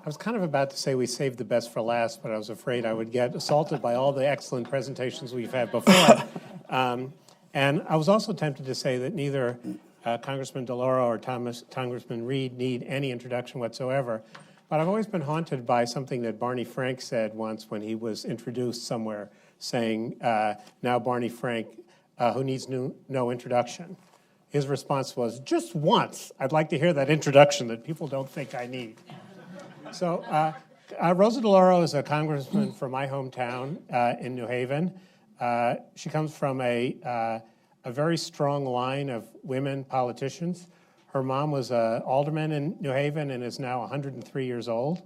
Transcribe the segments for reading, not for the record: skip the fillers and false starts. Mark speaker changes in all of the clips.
Speaker 1: I was kind of about to say we saved the best for last, but I was afraid I would get assaulted by all the excellent presentations we've had before. And I was also tempted to say that neither Congressman DeLauro or Congressman Reed need any introduction whatsoever. But I've always been haunted by something that Barney Frank said once when he was introduced somewhere, saying, now Barney Frank, who needs no introduction. His response was, just once, I'd like to hear that introduction that people don't think I need. So Rosa DeLauro is a congressman from my hometown in New Haven. She comes from a very strong line of women politicians. Her mom was an alderman in New Haven and is now 103 years old.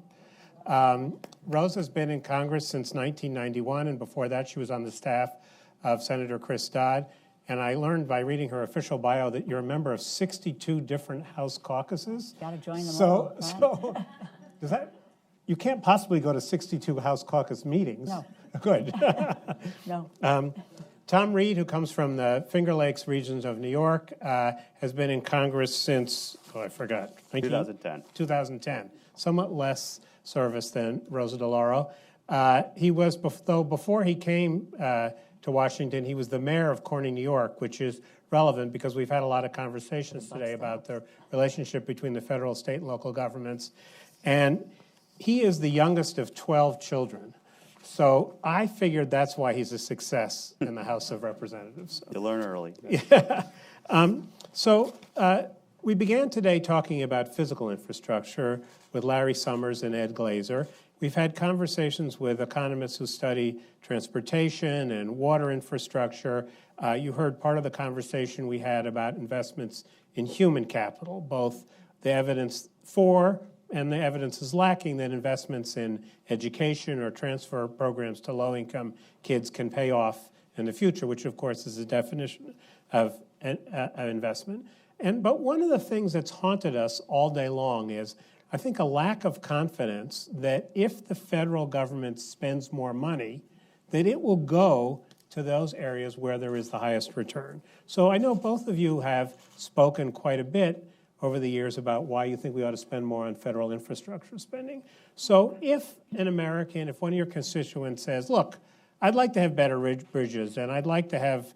Speaker 1: Rosa's been in Congress since 1991, and before that she was on the staff of Senator Chris Dodd. And I learned by reading her official bio that you're a member of 62 different House caucuses.
Speaker 2: Got to join them all. Right?
Speaker 1: So does that, you can't possibly go to 62 House caucus meetings.
Speaker 2: No.
Speaker 1: Good.
Speaker 2: No.
Speaker 1: Tom Reed, who comes from the Finger Lakes regions of New York, has been in Congress since, I forgot. 2010. Somewhat less service than Rosa DeLauro. He was, though before he came to Washington, he was the mayor of Corning, New York, which is relevant because we've had a lot of conversations today about the relationship between the federal, state, and local governments. And he is the youngest of 12 children. So I figured that's why he's a success in the House of Representatives.
Speaker 3: You learn early.
Speaker 1: Yeah. We began today talking about physical infrastructure with Larry Summers and Ed Glazer. We've had conversations with economists who study transportation and water infrastructure. You heard part of the conversation we had about investments in human capital, both the evidence for and the evidence is lacking that investments in education or transfer programs to low-income kids can pay off in the future, which of course is a definition of an investment. But one of the things that's haunted us all day long is, I think, a lack of confidence that if the federal government spends more money, that it will go to those areas where there is the highest return. So I know both of you have spoken quite a bit over the years about why you think we ought to spend more on federal infrastructure spending. So if an American, if one of your constituents says, look, I'd like to have better bridges and I'd like to have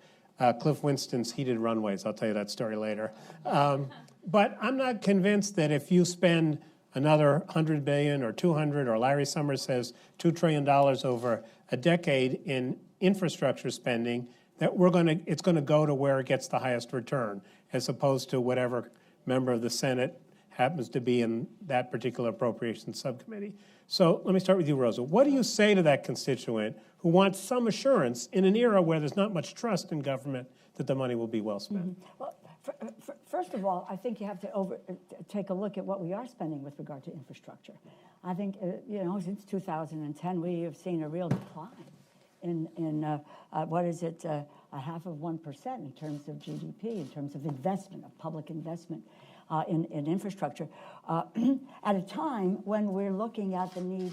Speaker 1: Cliff Winston's heated runways, I'll tell you that story later. But I'm not convinced that if you spend another $100 billion or $200, or Larry Summers says $2 trillion over a decade in infrastructure spending, that it's going to go to where it gets the highest return, as opposed to whatever member of the Senate happens to be in that particular appropriations subcommittee. So let me start with you, Rosa. What do you say to that constituent who wants some assurance in an era where there's not much trust in government that the money will be well spent?
Speaker 2: Mm-hmm. Well, first of all, I think you have to take a look at what we are spending with regard to infrastructure. I think, since 2010, we have seen a real decline in what is it, 0.5% in terms of GDP, in terms of investment, of public investment in infrastructure, at a time when we're looking at the need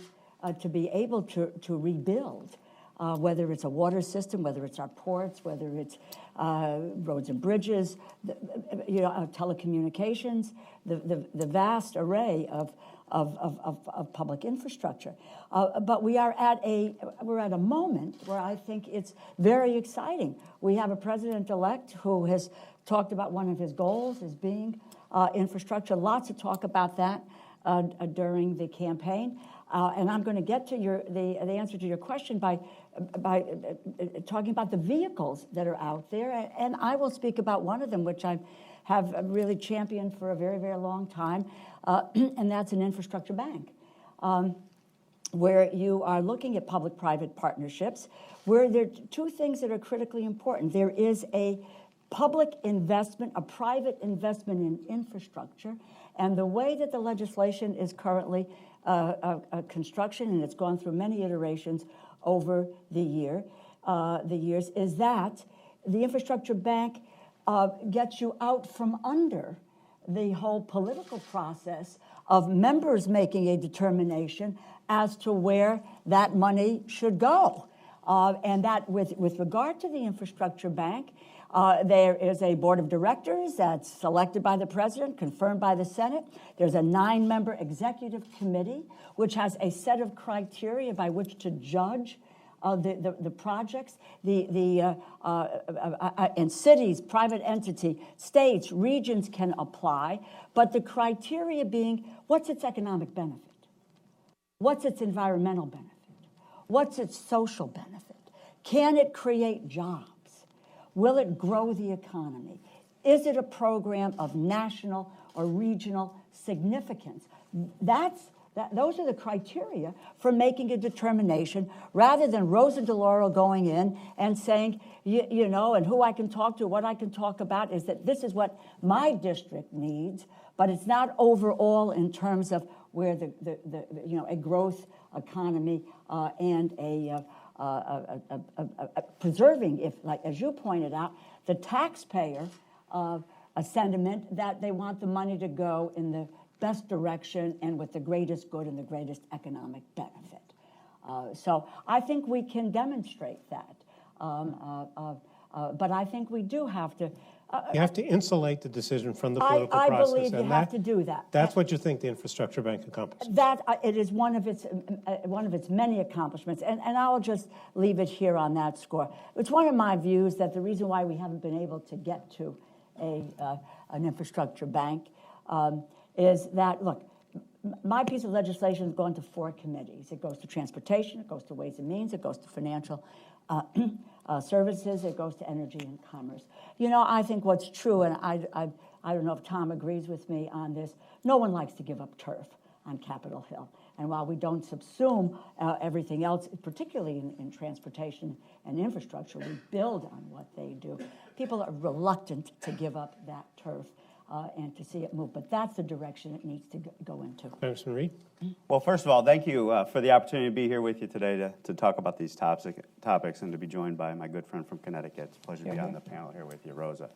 Speaker 2: to be able to rebuild, whether it's a water system, whether it's our ports, whether it's roads and bridges, telecommunications, the vast array of public infrastructure. But we're at a moment where I think it's very exciting. We have a president-elect who has talked about one of his goals as being infrastructure. Lots of talk about that during the campaign. And I'm going to get to the answer to your question by talking about the vehicles that are out there. And I will speak about one of them, which I have really championed for a very, very long time, and that's an infrastructure bank, where you are looking at public-private partnerships, where there are two things that are critically important. There is a public investment, a private investment in infrastructure, and the way that the legislation is currently construction, and it's gone through many iterations over the years, is that the infrastructure bank gets you out from under the whole political process of members making a determination as to where that money should go. And that with regard to the infrastructure bank, There is a board of directors that's selected by the president, confirmed by the Senate. There's a 9-member executive committee, which has a set of criteria by which to judge the projects. In cities, private entity, states, regions can apply, but the criteria being, what's its economic benefit? What's its environmental benefit? What's its social benefit? Can it create jobs? Will it grow the economy? Is it a program of national or regional significance? Those are the criteria for making a determination, rather than Rosa DeLauro going in and saying, you know, and who I can talk to, what I can talk about is that this is what my district needs, but it's not overall in terms of where a growth economy and a preserving, if, like as you pointed out, the taxpayer a sentiment that they want the money to go in the best direction and with the greatest good and the greatest economic benefit. So I think we can demonstrate that. But I think we do have to.
Speaker 1: You have to insulate the decision from the political process.
Speaker 2: I believe you have to do that.
Speaker 1: That's what you think the infrastructure bank accomplishes.
Speaker 2: That it is one of its many accomplishments, and I'll just leave it here on that score. It's one of my views that the reason why we haven't been able to get to an infrastructure bank is that, look, my piece of legislation has gone to 4 committees. It goes to transportation, it goes to ways and means, it goes to financial services, it goes to energy and commerce. You know, I think what's true, and I don't know if Tom agrees with me on this, no one likes to give up turf on Capitol Hill. And while we don't subsume everything else, particularly in transportation and infrastructure, we build on what they do. People are reluctant to give up that turf and to see it move. But that's the direction it needs to go into.
Speaker 1: Congressman Reed?
Speaker 3: Well, first of all, thank you for the opportunity to be here with you today to talk about these topics and to be joined by my good friend from Connecticut. It's a pleasure to be on the panel here with you, Rosa.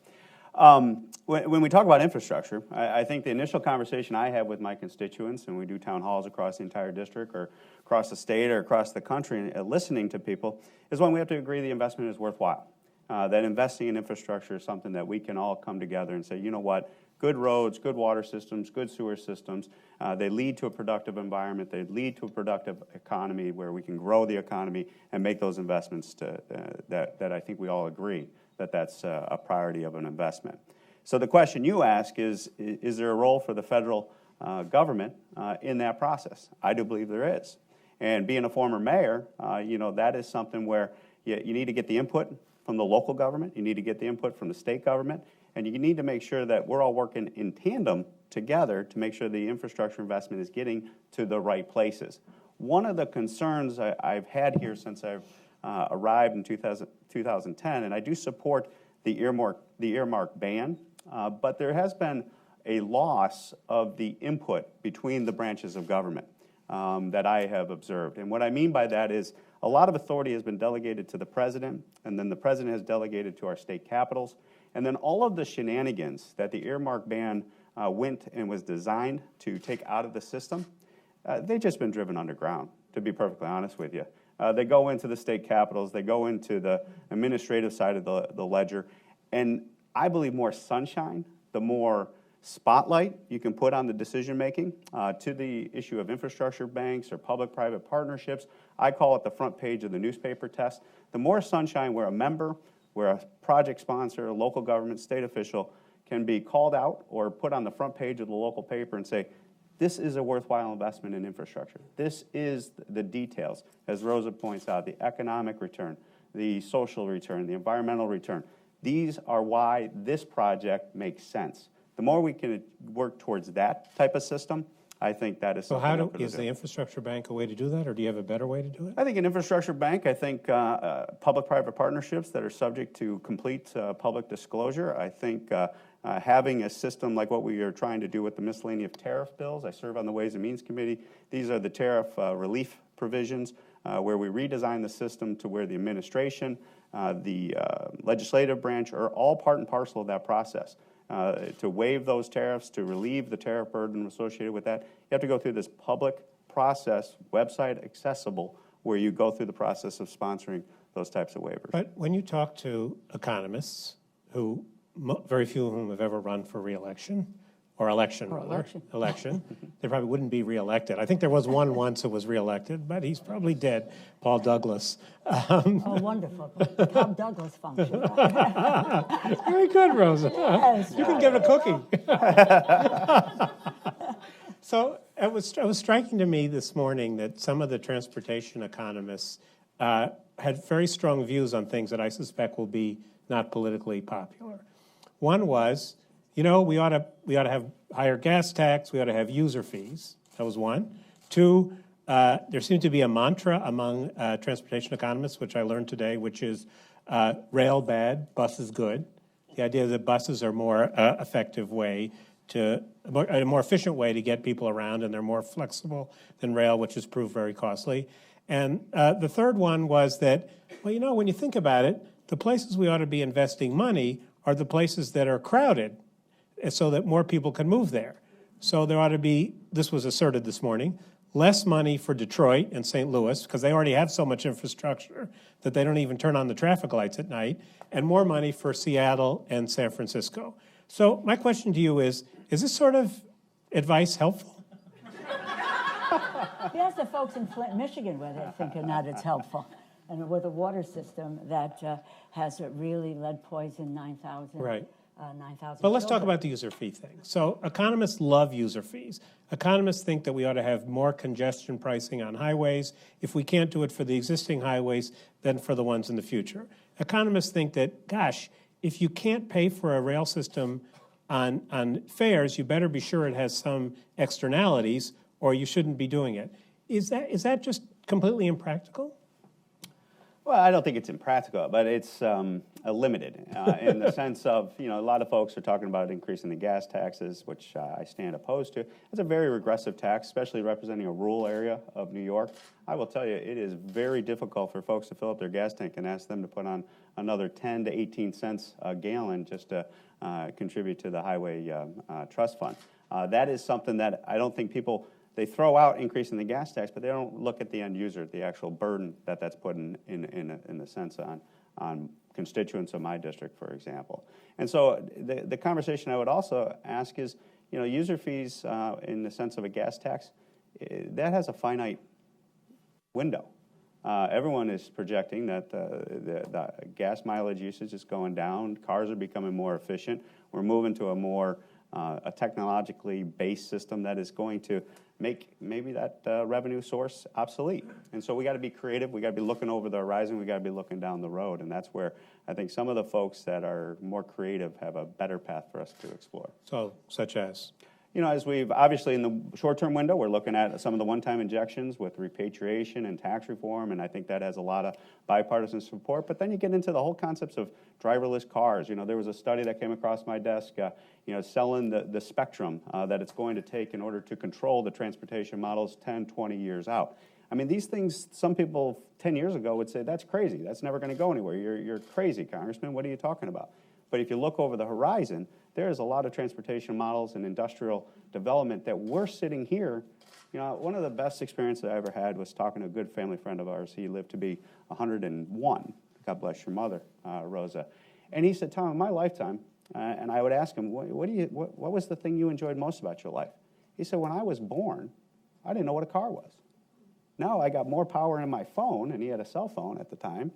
Speaker 3: When we talk about infrastructure, I think the initial conversation I have with my constituents, and we do town halls across the entire district or across the state or across the country, and listening to people, is when we have to agree the investment is worthwhile. That investing in infrastructure is something that we can all come together and say, you know what, good roads, good water systems, good sewer systems, they lead to a productive environment, they lead to a productive economy where we can grow the economy and make those investments that I think we all agree that that's a priority of an investment. So the question you ask is there a role for the federal government in that process? I do believe there is. And being a former mayor, you know, that is something where you need to get the input from the local government, you need to get the input from the state government, and you need to make sure that we're all working in tandem together to make sure the infrastructure investment is getting to the right places. One of the concerns I've had here since I've arrived in 2010, and I do support the earmark ban, but there has been a loss of the input between the branches of government that I have observed. And what I mean by that is a lot of authority has been delegated to the president, and then the president has delegated to our state capitals. And then all of the shenanigans that the earmark ban went and was designed to take out of the system, they've just been driven underground, to be perfectly honest with you. They go into the state capitals, they go into the administrative side of the ledger, and I believe more sunshine, the more spotlight you can put on the decision-making to the issue of infrastructure banks or public-private partnerships. I call it the front page of the newspaper test. The more sunshine where a member, where a project sponsor, a local government, state official can be called out or put on the front page of the local paper and say, this is a worthwhile investment in infrastructure. This is the details, as Rosa points out, the economic return, the social return, the environmental return. These are why this project makes sense. The more we can work towards that type of system, I think that is something.
Speaker 1: So is the infrastructure bank a way to do that, or do you have a better way to do it?
Speaker 3: I think an infrastructure bank, I think public-private partnerships that are subject to complete public disclosure. I think having a system like what we are trying to do with the miscellaneous tariff bills. I serve on the Ways and Means Committee. These are the tariff relief provisions where we redesign the system to where the administration, the legislative branch are all part and parcel of that process. To waive those tariffs, to relieve the tariff burden associated with that, you have to go through this public process, website accessible, where you go through the process of sponsoring those types of waivers.
Speaker 1: But when you talk to economists, who very few of whom have ever run for re-election, or election,
Speaker 2: Or
Speaker 1: rather.
Speaker 2: election.
Speaker 1: Election. They probably wouldn't be re-elected. I think there was one once who was re-elected, but he's probably dead, Paul Douglas.
Speaker 2: Oh, wonderful. Tom Douglas function. Right?
Speaker 1: Very good, Rosa.
Speaker 2: Yes.
Speaker 1: You can give a cookie. So it was striking to me this morning that some of the transportation economists had very strong views on things that I suspect will be not politically popular. One was, we ought to have higher gas tax, we ought to have user fees. That was one. Two, there seems to be a mantra among transportation economists, which I learned today, which is rail bad, buses good. The idea that buses are a more efficient way to get people around, and they're more flexible than rail, which has proved very costly. And the third one was that, when you think about it, the places we ought to be investing money are the places that are crowded, so that more people can move there. So there ought to be, this was asserted this morning, less money for Detroit and St. Louis, because they already have so much infrastructure that they don't even turn on the traffic lights at night, and more money for Seattle and San Francisco. So my question to you is this sort of advice helpful?
Speaker 2: We asked the folks in Flint, Michigan, whether they think or not it's helpful. And with a water system that has really lead poison 9,000.
Speaker 1: Right.
Speaker 2: 9,000
Speaker 1: But let's talk
Speaker 2: children.
Speaker 1: about the user fee thing. So economists love user fees. Economists think that we ought to have more congestion pricing on highways. If we can't do it for the existing highways, then for the ones in the future. Economists think that, gosh, if you can't pay for a rail system on fares, you better be sure it has some externalities, or you shouldn't be doing it. Is that just completely impractical?
Speaker 3: Well, I don't think it's impractical, but it's limited in the sense of, a lot of folks are talking about increasing the gas taxes, which I stand opposed to. It's a very regressive tax, especially representing a rural area of New York. I will tell you, it is very difficult for folks to fill up their gas tank and ask them to put on another 10 to 18 cents a gallon just to contribute to the highway trust fund. That is something that I don't think people... They throw out increasing the gas tax, but they don't look at the end user, the actual burden that's put in the sense on constituents of my district, for example. And so the conversation I would also ask is, user fees in the sense of a gas tax, that has a finite window. Everyone is projecting that the gas mileage usage is going down, cars are becoming more efficient, we're moving to a more a technologically based system that is going to make maybe that revenue source obsolete. And so we got to be creative, we got to be looking over the horizon, we got to be looking down the road, and that's where I think some of the folks that are more creative have a better path for us to explore.
Speaker 1: So, such as?
Speaker 3: As we've, obviously in the short-term window, we're looking at some of the one-time injections with repatriation and tax reform, and I think that has a lot of bipartisan support. But then you get into the whole concepts of driverless cars. There was a study that came across my desk, selling the spectrum that it's going to take in order to control the transportation models 10, 20 years out. I mean, these things, some people 10 years ago would say, that's crazy. That's never going to go anywhere. You're crazy, Congressman. What are you talking about? But if you look over the horizon, there is a lot of transportation models and industrial development that we're sitting here. One of the best experiences I ever had was talking to a good family friend of ours. He lived to be 101. God bless your mother, Rosa. And he said, Tom, in my lifetime, and I would ask him, what was the thing you enjoyed most about your life? He said, when I was born, I didn't know what a car was. Now I got more power in my phone, and he had a cell phone at the time,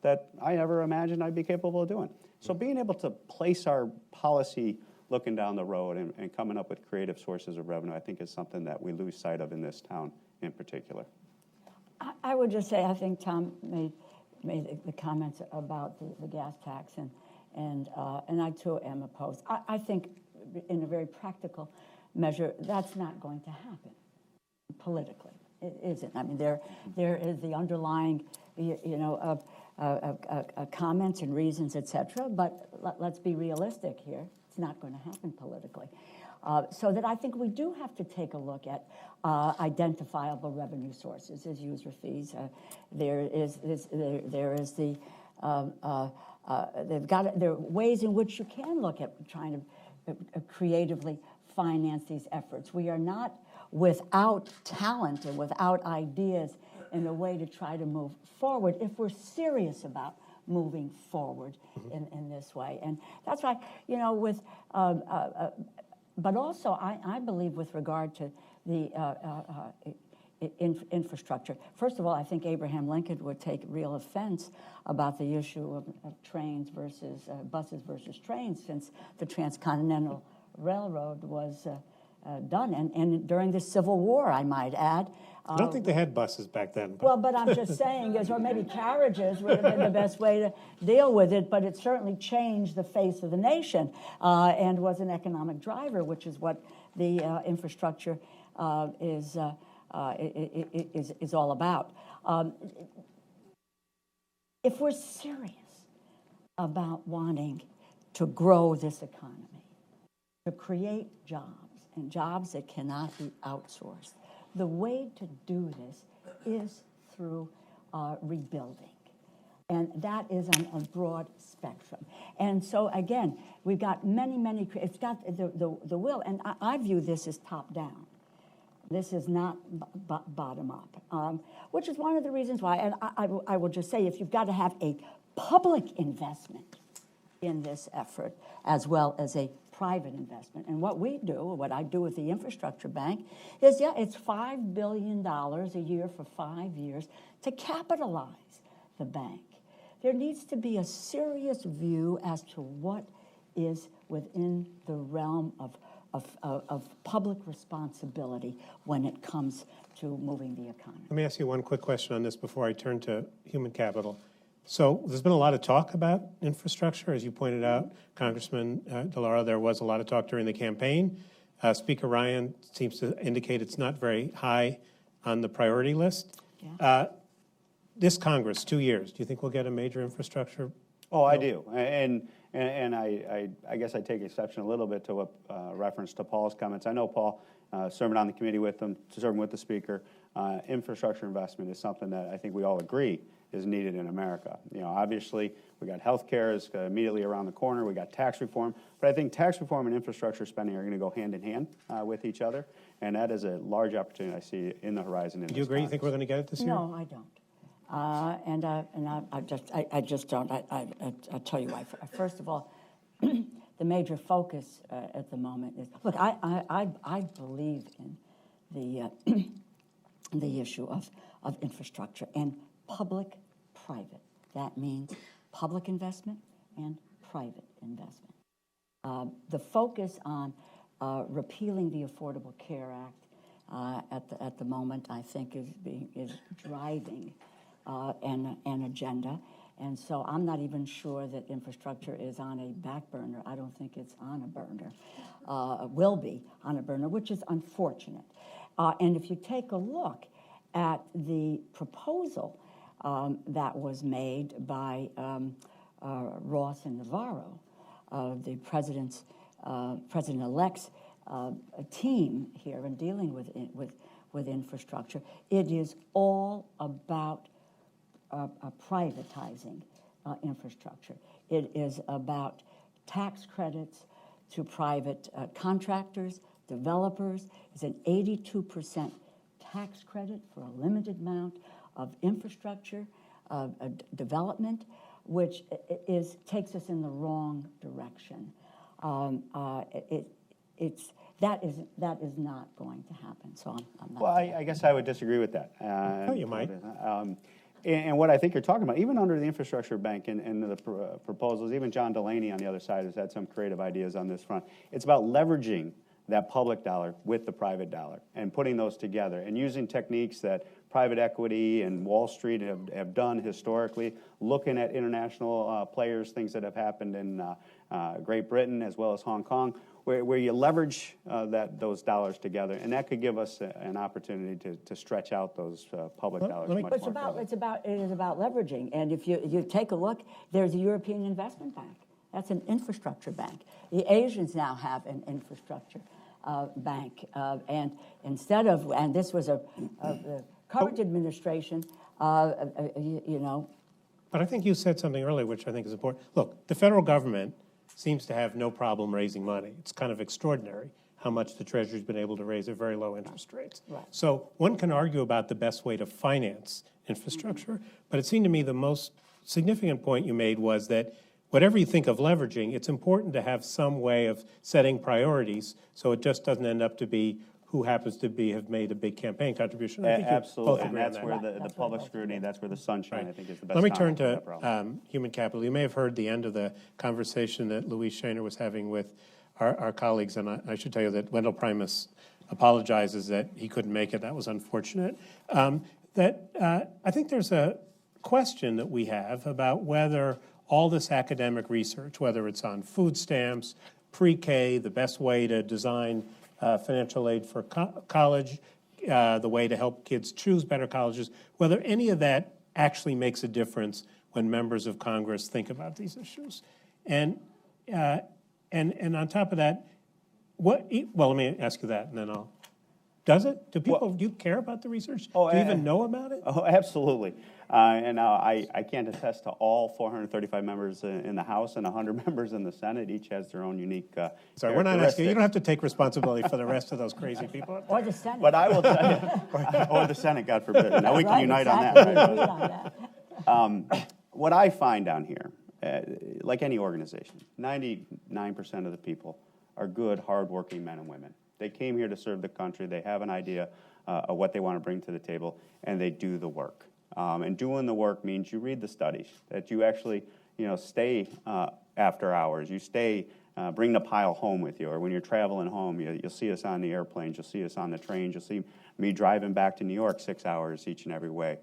Speaker 3: that I never imagined I'd be capable of doing. So being able to place our policy looking down the road and coming up with creative sources of revenue, I think is something that we lose sight of in this town in particular.
Speaker 2: I would just say, I think Tom made the comments about the gas tax, and I too am opposed. I think in a very practical measure, that's not going to happen politically. It isn't. I mean, there is the underlying, comments and reasons, et cetera, but let's be realistic here. It's not going to happen politically. So that I think we do have to take a look at identifiable revenue sources as user fees. There are ways in which you can look at trying to creatively finance these efforts. We are not without talent and without ideas in a way to try to move forward if we're serious about moving forward in this way. And that's why, you know, with, but also I believe with regard to the infrastructure. First of all, I think Abraham Lincoln would take real offense about the issue of trains versus buses versus trains, since the Transcontinental Railroad was done, and during the Civil War, I might add.
Speaker 1: I don't think they had buses back then.
Speaker 2: Well, but I'm just saying, or maybe carriages would have been the best way to deal with it, but it certainly changed the face of the nation and was an economic driver, which is what the infrastructure is all about. If we're serious about wanting to grow this economy, to create jobs, and jobs that cannot be outsourced, the way to do this is through rebuilding. And that is on a broad spectrum. And so, again, we've got many, it's got the will, and I view this as top-down. This is not bottom-up, which is one of the reasons why, and I will just say, if you've got to have a public investment in this effort, as well as a private investment. And what we do, what I do with the Infrastructure Bank, is, it's $5 billion a year for 5 years to capitalize the bank. There needs to be a serious view as to what is within the realm of public responsibility when it comes to moving the economy.
Speaker 1: Let me ask you one quick question on this before I turn to human capital. So there's been a lot of talk about infrastructure, as you pointed out, Congressman DeLauro. There was a lot of talk during the campaign. Speaker Ryan seems to indicate it's not very high on the priority list.
Speaker 2: Yeah.
Speaker 1: This Congress, 2 years, do you think we'll get a major infrastructure?
Speaker 3: Oh, I do, and I guess I take exception a little bit to what reference to Paul's comments. I know Paul, serving on the committee with them, serving with the Speaker, infrastructure investment is something that I think we all agree is needed in America. You know, obviously, we got health care is immediately around the corner. We got tax reform, but I think tax reform and infrastructure spending are going to go hand in hand with each other, and that is a large opportunity I see in the horizon.
Speaker 1: Do you agree? You think we're going to get it this year?
Speaker 2: No, I don't. I just don't. I'll tell you why. First of all, the major focus at the moment is, look, I believe in the issue of infrastructure and public-private. That means public investment and private investment. The focus on repealing the Affordable Care Act at the moment, I think, is driving an agenda. And so I'm not even sure that infrastructure is on a back burner. I don't think it's on a burner, will be on a burner, which is unfortunate. And if you take a look at the proposal that was made by Ross and Navarro, the president-elect's team here in dealing with infrastructure, it is all about privatizing infrastructure. It is about tax credits to private contractors, developers. It's an 82% tax credit for a limited amount of infrastructure development, which takes us in the wrong direction. That is not going to happen. So I'm not.
Speaker 3: Well, I guess I would disagree with that.
Speaker 1: Oh, you might.
Speaker 3: And what I think you're talking about, even under the Infrastructure Bank and the proposals, even John Delaney on the other side has had some creative ideas on this front. It's about leveraging that public dollar with the private dollar and putting those together and using techniques that private equity and Wall Street have done historically, looking at international players, things that have happened in Great Britain as well as Hong Kong, where you leverage those dollars together, and that could give us an opportunity to stretch out those public dollars much more.
Speaker 2: It is about leveraging, and if you take a look, there's a European Investment Bank. That's an infrastructure bank. The Asians now have an infrastructure bank, and instead of, and this was the current administration, you know.
Speaker 1: But I think you said something earlier, which I think is important. Look, the federal government seems to have no problem raising money. It's kind of extraordinary how much the Treasury's been able to raise at very low interest rates.
Speaker 2: Right.
Speaker 1: So one can argue about the best way to finance infrastructure, but it seemed to me the most significant point you made was that whatever you think of leveraging, it's important to have some way of setting priorities so it just doesn't end up to be who happens to have made a big campaign contribution. I think you
Speaker 3: Absolutely,
Speaker 1: both
Speaker 3: and
Speaker 1: agree on
Speaker 3: that's
Speaker 1: that.
Speaker 3: where the public scrutiny, that's where the sunshine, I think, is the best.
Speaker 1: Let me turn
Speaker 3: comment on that problem.
Speaker 1: to human capital. You may have heard the end of the conversation that Louise Shaner was having with our colleagues, and I should tell you that Wendell Primus apologizes that he couldn't make it. That was unfortunate. I think there's a question that we have about whether all this academic research, whether it's on food stamps, pre-K, the best way to design financial aid for college, the way to help kids choose better colleges, whether any of that actually makes a difference when members of Congress think about these issues. And on top of that, well, let me ask you that, and then does it? Do you care about the research? Do you even know about it?
Speaker 3: Oh, absolutely. And I can't attest to all 435 members in the House and 100 members in the Senate. Each has their own unique
Speaker 1: Sorry, we're not asking you. You don't have to take responsibility for the rest of those crazy people.
Speaker 2: Or the Senate.
Speaker 3: But I will tell you, or the Senate, God forbid. Now we can unite
Speaker 2: exactly.
Speaker 3: on that. What I find down here, like any organization, 99% of the people are good, hardworking men and women. They came here to serve the country. They have an idea of what they want to bring to the table, and they do the work. And doing the work means you read the studies, that you actually, stay after hours. You stay, bring the pile home with you, or when you're traveling home, you'll see us on the airplanes, you'll see us on the trains, you'll see me driving back to New York 6 hours each and every way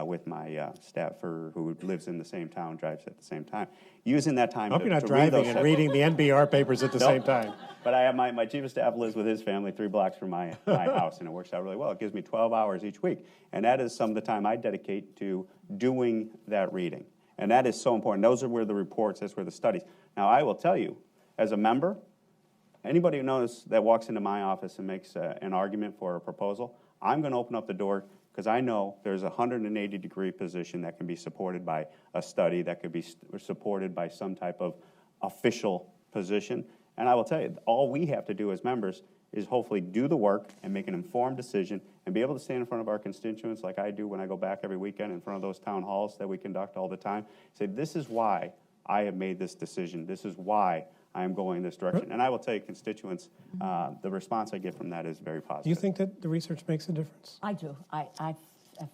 Speaker 3: with my staffer who lives in the same town, drives at the same time. Using that time
Speaker 1: I hope
Speaker 3: to
Speaker 1: you're not
Speaker 3: read
Speaker 1: driving
Speaker 3: those
Speaker 1: and reading the NPR papers at the same time.
Speaker 3: But I have my chief of staff lives with his family 3 blocks from my house, and it works out really well. It gives me 12 hours each week, and that is some of the time I dedicate to doing that reading. And that is so important. Those are where the reports, that's where the studies. Now, I will tell you, as a member, anybody who knows that walks into my office and makes an argument for a proposal, I'm going to open up the door because I know there's a 180-degree position that can be supported by a study, that could be supported by some type of official position. And I will tell you, all we have to do as members is hopefully do the work and make an informed decision and be able to stand in front of our constituents like I do when I go back every weekend in front of those town halls that we conduct all the time. Say, this is why I have made this decision. This is why I am going this direction. And I will tell you, constituents, the response I get from that is very positive.
Speaker 1: Do you think that the research makes a difference?
Speaker 2: I do. I've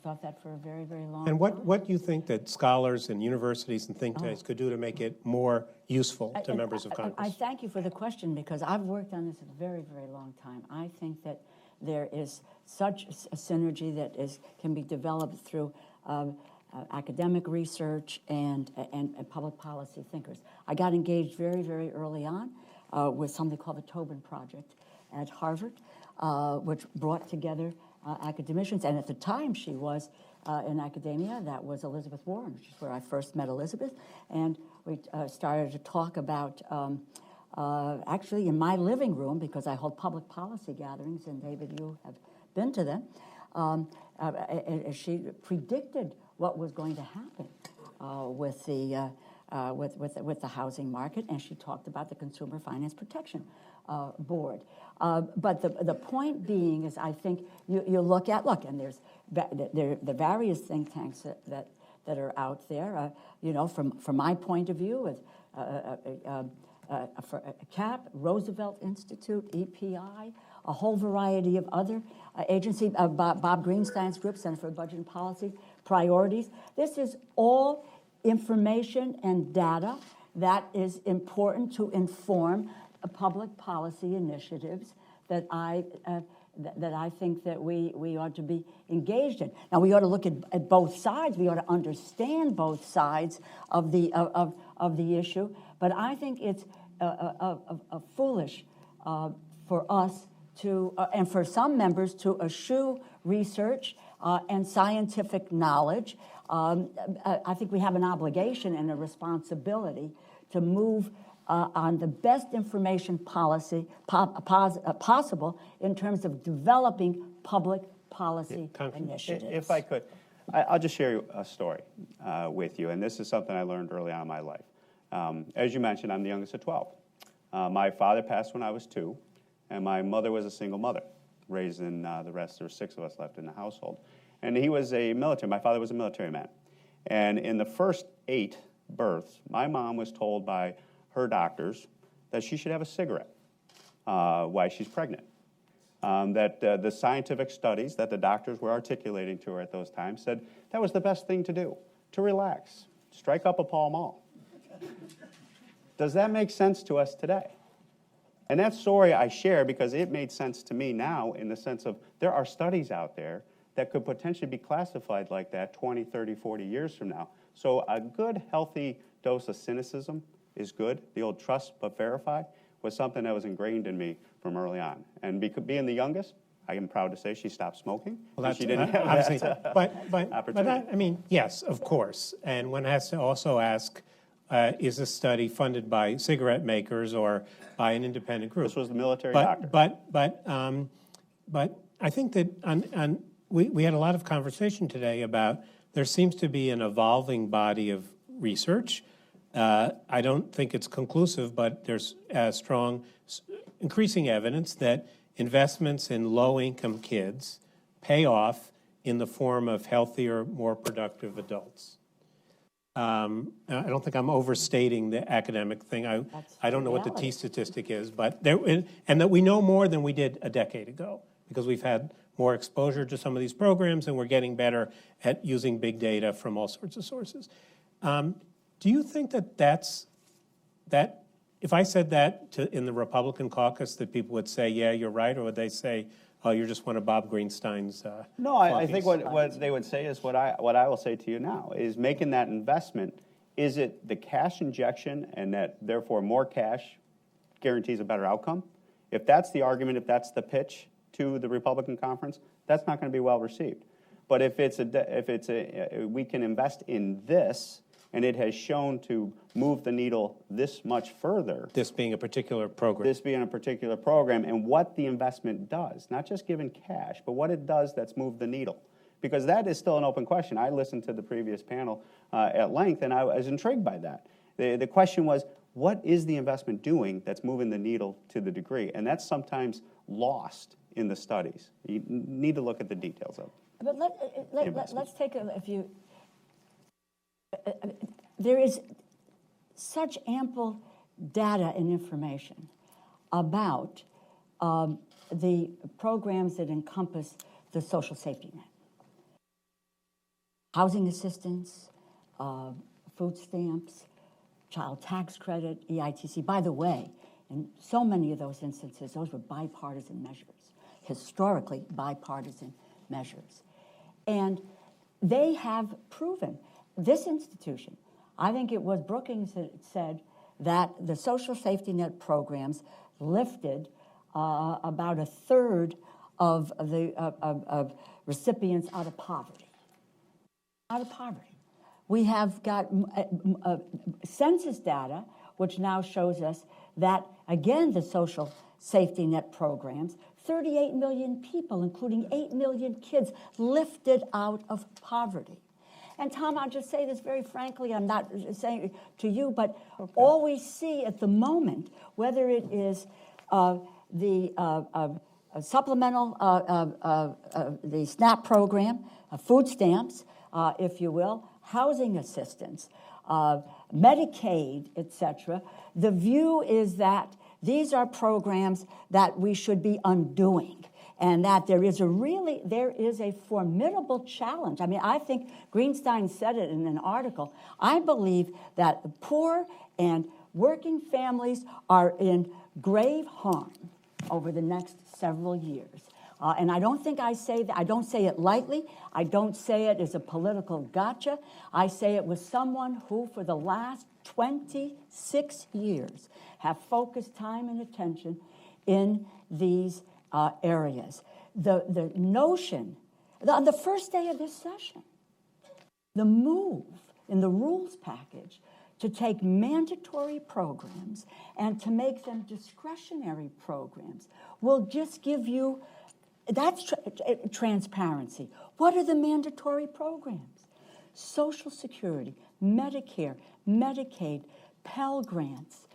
Speaker 2: thought that for a very, very long
Speaker 1: And
Speaker 2: time.
Speaker 1: what do you think that scholars and universities and think tanks could do to make it more useful to
Speaker 2: And
Speaker 1: members of Congress?
Speaker 2: I thank you for the question because I've worked on this a very, very long time. I think that there is such a synergy that can be developed through academic research and public policy thinkers. I got engaged very, very early on with something called the Tobin Project at Harvard, which brought together academicians, and at the time she was in academia. That was Elizabeth Warren, which is where I first met Elizabeth, and we started to talk about actually in my living room, because I hold public policy gatherings, and David, you have been to them. She predicted what was going to happen with the housing market, and she talked about the Consumer Finance Protection Board. But the point being is, I think you look, and there's the various think tanks that are out there. From my point of view, with CAP, Roosevelt Institute, EPI, a whole variety of other agencies, Bob Greenstein's group, Center for Budget and Policy, Priorities. This is all information and data that is important to inform public policy initiatives that I think that we ought to be engaged in. Now, we ought to look at both sides. We ought to understand both sides of the issue. But I think it's foolish for us to, and for some members, to eschew research and scientific knowledge. I think we have an obligation and a responsibility to move on the best information policy possible in terms of developing public policy initiatives.
Speaker 3: If I could, I'll just share a story with you, and this is something I learned early on in my life. As you mentioned, I'm the youngest of 12. My father passed when I was 2, and my mother was a single mother, raising the rest. There were 6 of us left in the household. And he was my father was a military man. And in the first 8 births, my mom was told by her doctors that she should have a cigarette while she's pregnant. That the scientific studies that the doctors were articulating to her at those times said that was the best thing to do, to relax, strike up a Pall Mall. Does that make sense to us today? And that story I share because it made sense to me now in the sense of there are studies out there that could potentially be classified like that 20, 30, 40 years from now. So a good, healthy dose of cynicism is good. The old trust but verify was something that was ingrained in me from early on. And being the youngest, I am proud to say she stopped smoking.
Speaker 1: Well, that's,
Speaker 3: she didn't have
Speaker 1: obviously,
Speaker 3: that
Speaker 1: but
Speaker 3: opportunity.
Speaker 1: I mean, yes, of course. And one has to also ask, is this study funded by cigarette makers or by an independent group?
Speaker 3: This was the military doctor.
Speaker 1: But I think that we had a lot of conversation today about there seems to be an evolving body of research. I don't think it's conclusive, but there's strong, increasing evidence that investments in low-income kids pay off in the form of healthier, more productive adults. I don't think I'm overstating the academic thing. I don't know what the T statistic is, but and that we know more than we did a decade ago because we've had more exposure to some of these programs and we're getting better at using big data from all sorts of sources. Do you think that if I said that in the Republican caucus that people would say, yeah, you're right, or would they say, oh, you're just one of Bob Greenstein's
Speaker 3: No, I think what they would say is what I will say to you now is making that investment, is it the cash injection and that therefore more cash guarantees a better outcome? If that's the argument, if that's the pitch to the Republican conference, that's not going to be well received. But if we can invest in this, and it has shown to move the needle this much further.
Speaker 1: This being a particular program.
Speaker 3: This being a particular program, and what the investment does, not just giving cash, but what it does that's moved the needle. Because that is still an open question. I listened to the previous panel at length, and I was intrigued by that. The question was, what is the investment doing that's moving the needle to the degree? And that's sometimes lost in the studies. You need to look at the details of it.
Speaker 2: But let's take a few. There is such ample data and information about the programs that encompass the social safety net. Housing assistance, food stamps, child tax credit, EITC. By the way, in so many of those instances, those were bipartisan measures, historically bipartisan measures. And they have proven, this institution, I think it was Brookings that said that the social safety net programs lifted about a third of the recipients out of poverty. Out of poverty. We have got census data, which now shows us that, again, the social safety net programs, 38 million people, including 8 million kids, lifted out of poverty. And Tom, I'll just say this very frankly, I'm not saying it to you, but all we see at the moment, whether it is the supplemental, the SNAP program, food stamps, if you will, housing assistance, Medicaid, etc., the view is that these are programs that we should be undoing. And that there is a formidable challenge. I mean, I think Greenstein said it in an article. I believe that the poor and working families are in grave harm over the next several years. And I don't think I say that, I don't say it lightly. I don't say it as a political gotcha. I say it with someone who, for the last 26 years, have focused time and attention in these areas. The notion, on the first day of this session, the move in the rules package to take mandatory programs and to make them discretionary programs will just give you, that's transparency. What are the mandatory programs? Social Security, Medicare, Medicaid, Pell Grants,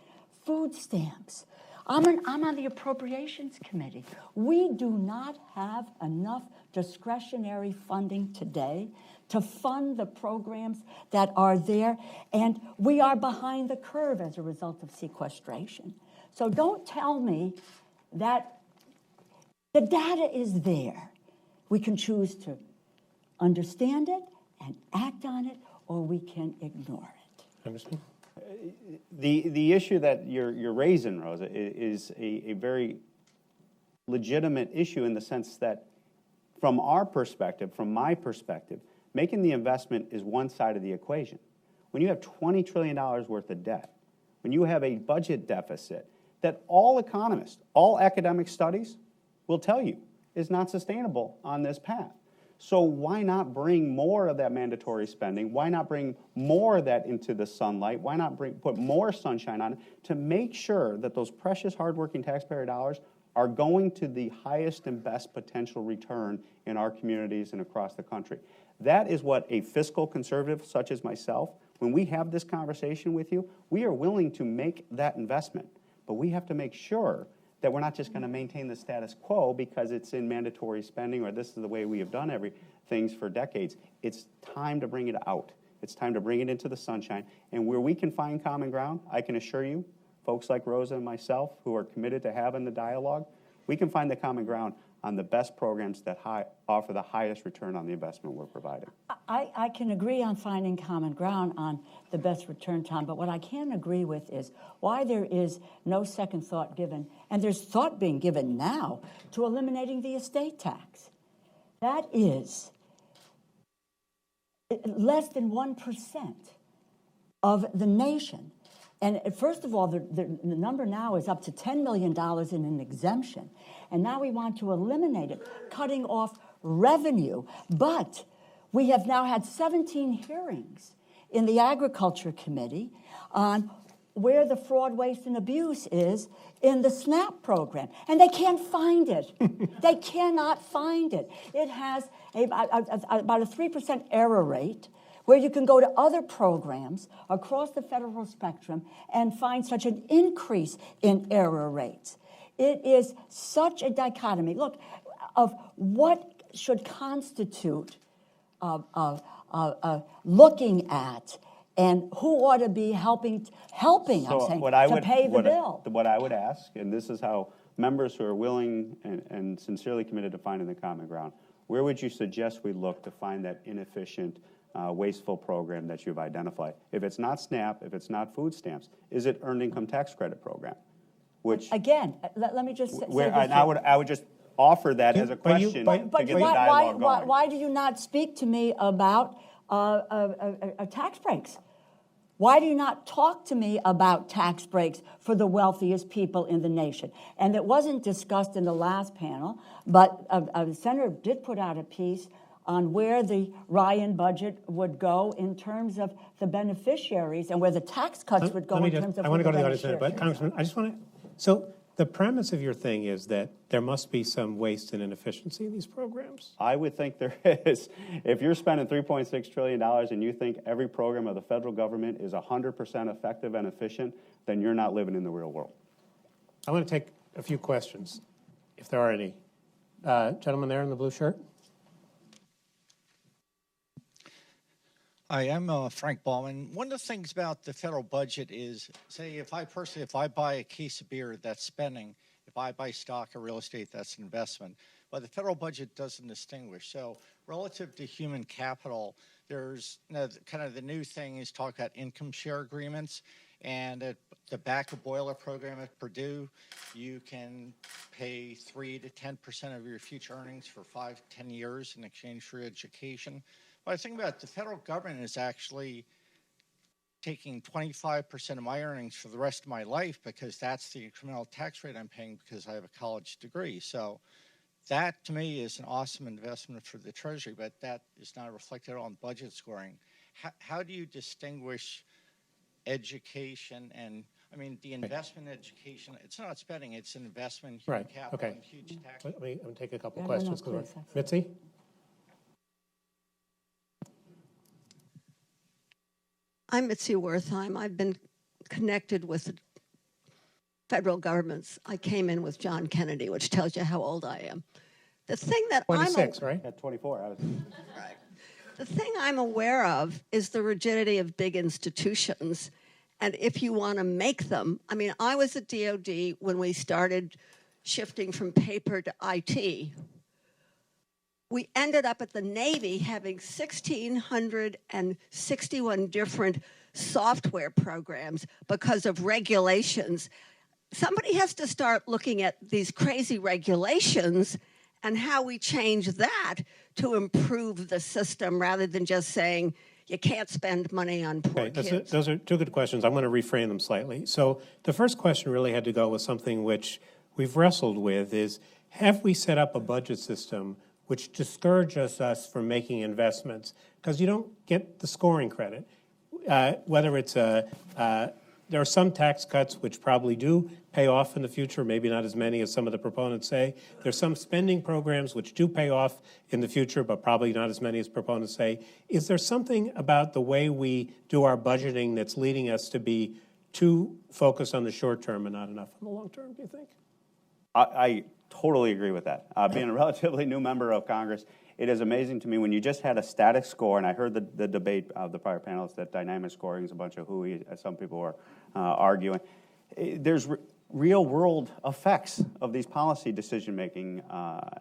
Speaker 2: food stamps. I'm on the Appropriations Committee. We do not have enough discretionary funding today to fund the programs that are there, and we are behind the curve as a result of sequestration. So don't tell me that the data is there. We can choose to understand it and act on it, or we can ignore it.
Speaker 1: Understand?
Speaker 3: The issue that you're raising, Rosa, is a very legitimate issue in the sense that from our perspective, from my perspective, making the investment is one side of the equation. When you have $20 trillion worth of debt, when you have a budget deficit that all economists, all academic studies will tell you is not sustainable on this path. So why not bring more of that mandatory spending? Why not bring more of that into the sunlight? Why not put more sunshine on it to make sure that those precious, hardworking taxpayer dollars are going to the highest and best potential return in our communities and across the country? That is what a fiscal conservative such as myself, when we have this conversation with you, we are willing to make that investment. But we have to make sure that we're not just going to maintain the status quo because it's in mandatory spending or this is the way we have done things for decades. It's time to bring it out. It's time to bring it into the sunshine. And where we can find common ground, I can assure you, folks like Rosa and myself who are committed to having the dialogue, we can find the common ground on the best programs that offer the highest return on the investment we're providing.
Speaker 2: I can agree on finding common ground on the best return time, but what I can't agree with is why there is no second thought given, and there's thought being given now, to eliminating the estate tax. That is less than 1% of the nation. And first of all, the number now is up to $10 million in an exemption. And now we want to eliminate it, cutting off revenue. But we have now had 17 hearings in the Agriculture Committee on where the fraud, waste, and abuse is in the SNAP program. And they can't find it. They cannot find it. It has about a 3% error rate, where you can go to other programs across the federal spectrum and find such an increase in error rates. It is such a dichotomy. Look, of what should constitute looking at and who ought to be helping I'm saying, to pay the bill.
Speaker 3: What I would ask, and this is how members who are willing and sincerely committed to finding the common ground, where would you suggest we look to find that inefficient, wasteful program that you've identified? If it's not SNAP, if it's not food stamps, is it Earned Income Tax Credit program? Which
Speaker 2: again, let me just say this.
Speaker 3: I would just offer that as a question to get the dialogue going.
Speaker 2: Why do you not speak to me about tax breaks? Why do you not talk to me about tax breaks for the wealthiest people in the nation? And it wasn't discussed in the last panel, but the senator did put out a piece on where the Ryan budget would go in terms of the beneficiaries and where the tax cuts would go in terms of
Speaker 1: I want to go to the
Speaker 2: beneficiaries.
Speaker 1: audience, but Congressman, I just want to, so the premise of your thing is that there must be some waste and inefficiency in these programs?
Speaker 3: I would think there is. If you're spending $3.6 trillion and you think every program of the federal government is 100% effective and efficient, then you're not living in the real world.
Speaker 1: I want to take a few questions, if there are any. Gentleman there in the blue shirt.
Speaker 4: Hi, I'm Frank Ballman. One of the things about the federal budget is, say, if I buy a case of beer, that's spending. If I buy stock or real estate, that's investment. But the federal budget doesn't distinguish. So relative to human capital, there's kind of the new thing is talk about income share agreements. And at the back of boiler program at Purdue, you can pay 3 to 10% of your future earnings for 5-10 years in exchange for education. But I think about it, the federal government is actually taking 25% of my earnings for the rest of my life because that's the incremental tax rate I'm paying because I have a college degree. So that, to me, is an awesome investment for the Treasury, but that is not reflected on budget scoring. How do you distinguish education and, I mean, the investment in education, it's not spending, it's an investment in human capital and huge tax.
Speaker 1: Let me take a couple questions. Mitzi?
Speaker 5: I'm Mitzi Wertheim. I've been connected with the federal governments. I came in with John Kennedy, which tells you how old I am. The thing that
Speaker 1: 26, right?
Speaker 3: At 24, I was.
Speaker 5: The thing I'm aware of is the rigidity of big institutions. And if you want to make them, I mean, I was at DOD when we started shifting from paper to IT. We ended up at the Navy having 1,661 different software programs because of regulations. Somebody has to start looking at these crazy regulations and how we change that to improve the system rather than just saying you can't spend money on poor kids.
Speaker 1: Those are two good questions. I'm going to reframe them slightly. So the first question really had to go with something which we've wrestled with is, have we set up a budget system which discourages us from making investments? Because you don't get the scoring credit. Whether it's there are some tax cuts which probably do pay off in the future, maybe not as many as some of the proponents say. There's some spending programs which do pay off in the future, but probably not as many as proponents say. Is there something about the way we do our budgeting that's leading us to be too focused on the short term and not enough on the long term, do you think?
Speaker 3: I totally agree with that. Being a relatively new member of Congress, it is amazing to me when you just had a static score, and I heard the debate of the prior panelists that dynamic scoring is a bunch of hooey, as some people are arguing. There's real-world effects of these policy decision-making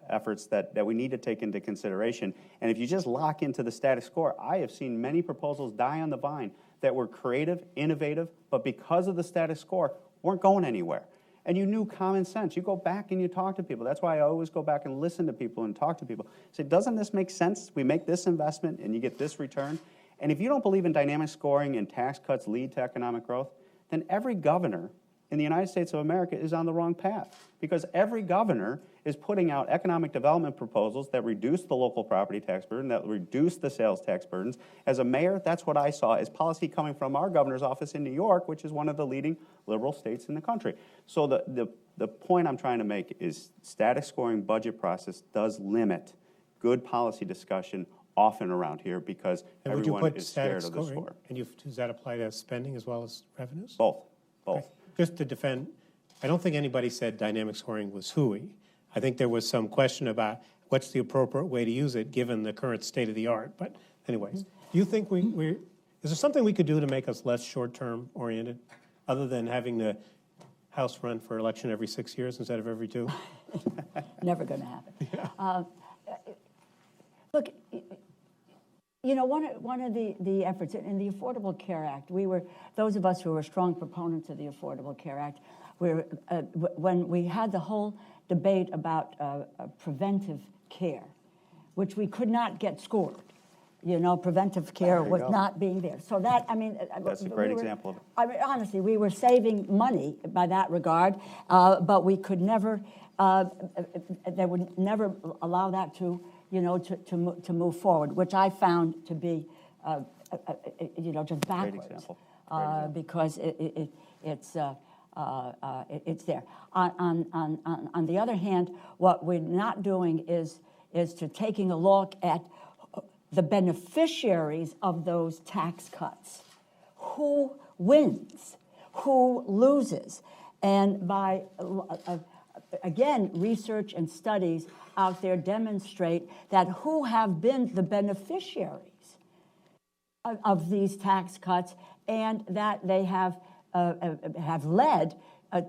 Speaker 3: efforts that we need to take into consideration. And if you just lock into the static score, I have seen many proposals die on the vine that were creative, innovative, but because of the static score, weren't going anywhere. And you knew common sense. You go back and you talk to people. That's why I always go back and listen to people and talk to people. Say, doesn't this make sense? We make this investment and you get this return. And if you don't believe in dynamic scoring and tax cuts lead to economic growth, then every governor in the United States of America is on the wrong path, because every governor is putting out economic development proposals that reduce the local property tax burden, that reduce the sales tax burdens. As a mayor, that's what I saw as policy coming from our governor's office in New York, which is one of the leading liberal states in the country. So the point I'm trying to make is static scoring budget process does limit good policy discussion often around here because
Speaker 1: And
Speaker 3: everyone is scared of the score.
Speaker 1: And does that apply to spending as well as revenues?
Speaker 3: Both.
Speaker 1: Okay. Just to defend, I don't think anybody said dynamic scoring was hooey. I think there was some question about what's the appropriate way to use it given the current state of the art. But anyways, do you think is there something we could do to make us less short-term oriented other than having the House run for election every 6 years instead of every 2?
Speaker 2: Never going to happen. Yeah. Look, you know, one of the efforts in the Affordable Care Act, those of us who were strong proponents of the Affordable Care Act, when we had the whole debate about preventive care, which we could not get scored. You know, preventive care was not being there. So that, I mean...
Speaker 3: That's a great example of it.
Speaker 2: I mean, honestly, we were saving money by that regard, but we could never, they would never allow that to, you know, to move forward, which I found to be, you know, just backwards.
Speaker 3: Great example.
Speaker 2: Because it's there. On the other hand, what we're not doing is to taking a look at the beneficiaries of those tax cuts. Who wins? Who loses? And by, again, research and studies out there demonstrate that who have been the beneficiaries of these tax cuts, and that they have led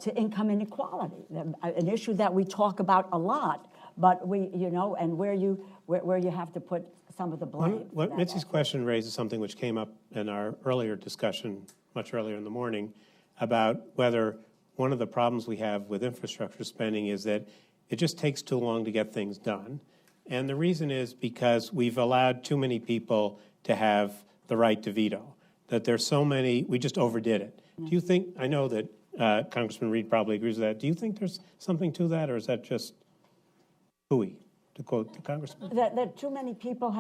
Speaker 2: to income inequality, an issue that we talk about a lot, but and where you have to put some of the blame.
Speaker 1: What Mitzi's question raises something which came up in our earlier discussion, much earlier in the morning, about whether one of the problems we have with infrastructure spending is that it just takes too long to get things done. And the reason is because we've allowed too many people to have the right to veto, that there's so many, we just overdid it. Do you think, I know that Congressman Reed probably agrees with that, do you think there's something to that, or is that just hooey, to quote the Congressman?
Speaker 2: That too many people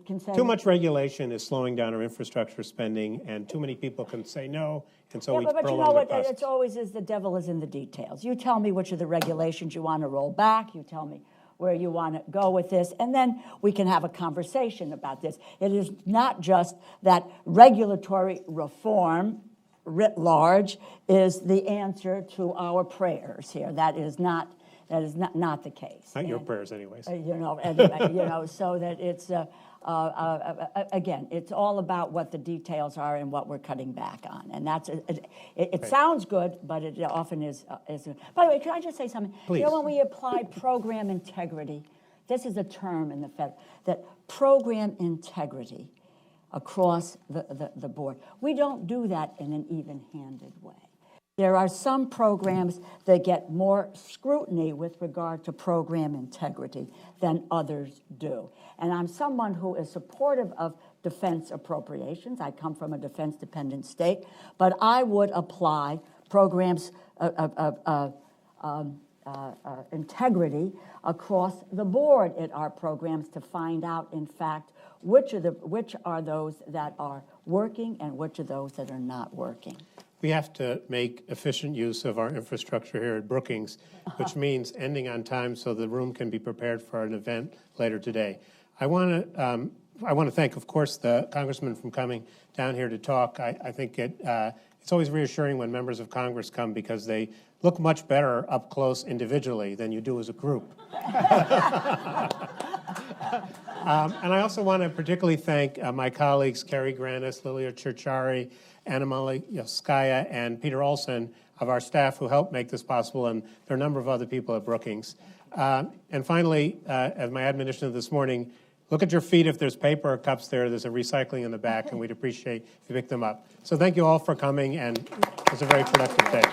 Speaker 2: can say...
Speaker 1: Too much regulation is slowing down our infrastructure spending, and too many people can say no, and so we
Speaker 2: but you
Speaker 1: prolong
Speaker 2: know
Speaker 1: the
Speaker 2: what,
Speaker 1: process.
Speaker 2: it's always is the devil is in the details. You tell me which of the regulations you want to roll back, you tell me where you want to go with this, and then we can have a conversation about this. It is not just that regulatory reform writ large is the answer to our prayers here. That is not That is not the case.
Speaker 1: Not your
Speaker 2: And,
Speaker 1: prayers anyways.
Speaker 2: So that it's, again, it's all about what the details are and what we're cutting back on. And that's, it sounds good, but it often is. By the way, can I just say something?
Speaker 1: Please.
Speaker 2: You know, when we apply program integrity, this is a term in the federal, that program integrity across the board. We don't do that in an even-handed way. There are some programs that get more scrutiny with regard to program integrity than others do. And I'm someone who is supportive of defense appropriations. I come from a defense-dependent state, but I would apply programs integrity across the board at our programs to find out, in fact, which are those that are working and which are those that are not working.
Speaker 1: We have to make efficient use of our infrastructure here at Brookings, which means ending on time so the room can be prepared for an event later today. I want to thank, of course, the congressman for coming down here to talk. I think it's always reassuring when members of Congress come because they look much better up close individually than you do as a group. And I also want to particularly thank my colleagues, Kerry Granis, Lilia Chirchari, Anna Malayevskaya, and Peter Olson of our staff who helped make this possible, and there are a number of other people at Brookings. And finally, as my admonition this morning, look at your feet if there's paper or cups there. There's a recycling in the back, and we'd appreciate if you pick them up. So thank you all for coming, and it was a very productive day.